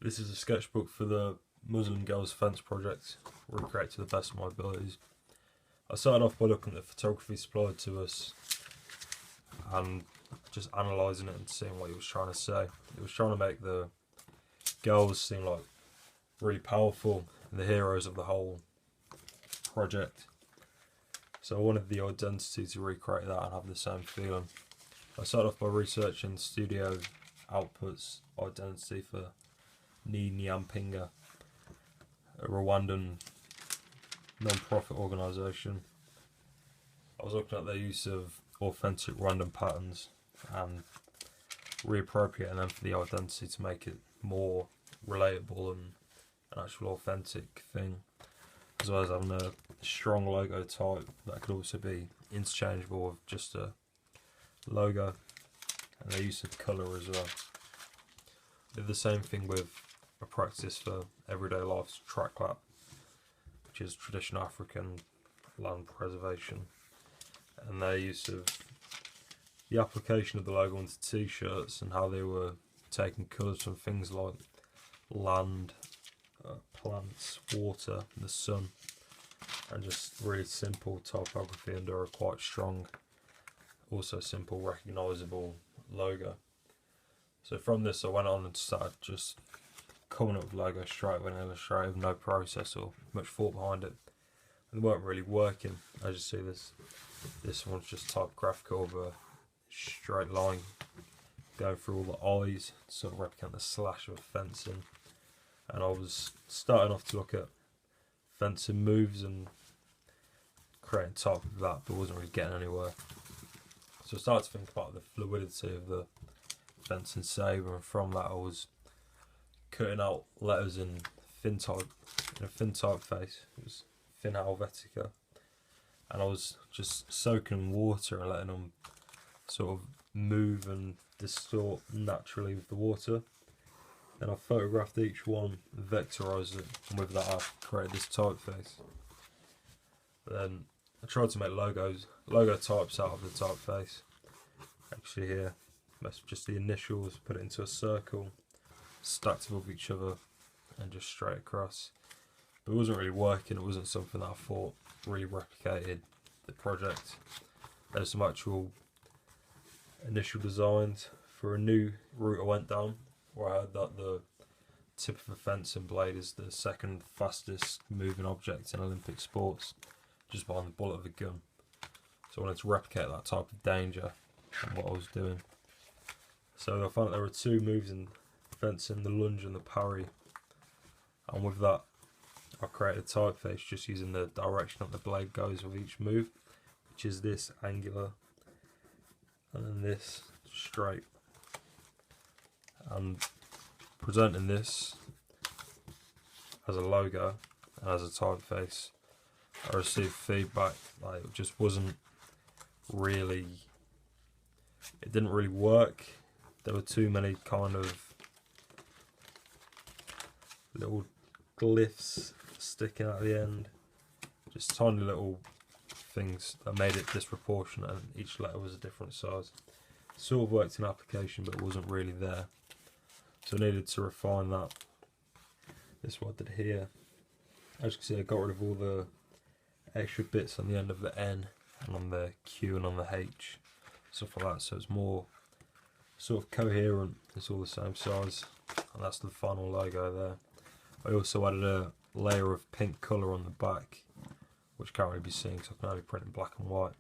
This is a sketchbook for the Muslim Girls Fence project, recreate to the best of my abilities. I started off by looking at the photography supplied to us and just analysing it and seeing what he was trying to say. He was trying to make the girls seem like really powerful and the heroes of the whole project. So I wanted the identity to recreate that and have the same feeling. I started off by researching studio outputs identity for Ni Nyampinga, a Rwandan non-profit organisation. I was looking at their use of authentic Rwandan patterns and reappropriating them for the identity to make it more relatable and an actual authentic thing, as well as having a strong logo type that could also be interchangeable with just a logo, and their use of colour as well. Did the same thing with a practice for everyday life's track clap, which is traditional African land preservation, and their use of the application of the logo onto t-shirts and how they were taking colours from things like land, plants, water, the sun, and just really simple typography under a quite strong, also simple, recognisable logo. So from this I went on and started just coming up with logo straight away in Illustrator with no process or much thought behind it. And they weren't really working. As you see, this one's just typographical with a straight line going through all the eyes to sort of replicate the slash of fencing. And I was starting off to look at fencing moves and creating type of that, but wasn't really getting anywhere. So I started to think about the fluidity of the fencing saber, and from that I was cutting out letters in a thin typeface. It was thin Helvetica, and I was just soaking in water and letting them sort of move and distort naturally with the water. Then I photographed each one, vectorised it, and with that I created this typeface. Then I tried to make logo types out of the typeface. Actually here, that's just the initials, put it into a circle, stacked above each other and just straight across. But it wasn't really working, it wasn't something that I thought really replicated the project. There's some actual initial designs for a new route I went down, where I heard that the tip of a fencing blade is the second fastest moving object in Olympic sports, just behind the bullet of a gun. So I wanted to replicate that type of danger and what I was doing. So I found that there were two moves in fencing, the lunge and the parry, and with that I created a typeface just using the direction that the blade goes with each move, which is this angular and then this straight. And presenting this as a logo and as a typeface, I received feedback like it just wasn't really, it didn't really work. There were too many kind of little glyphs sticking out the end, just tiny little things that made it disproportionate, and each letter was a different size. It sort of worked in application, but it wasn't really there, so I needed to refine that. This is what I did here. As you can see, I got rid of all the extra bits on the end of the N and on the Q and on the H, stuff like that, so it's more sort of coherent. It's all the same size, and that's the final logo there. I also added a layer of pink colour on the back, which can't really be seen because I can only print in black and white.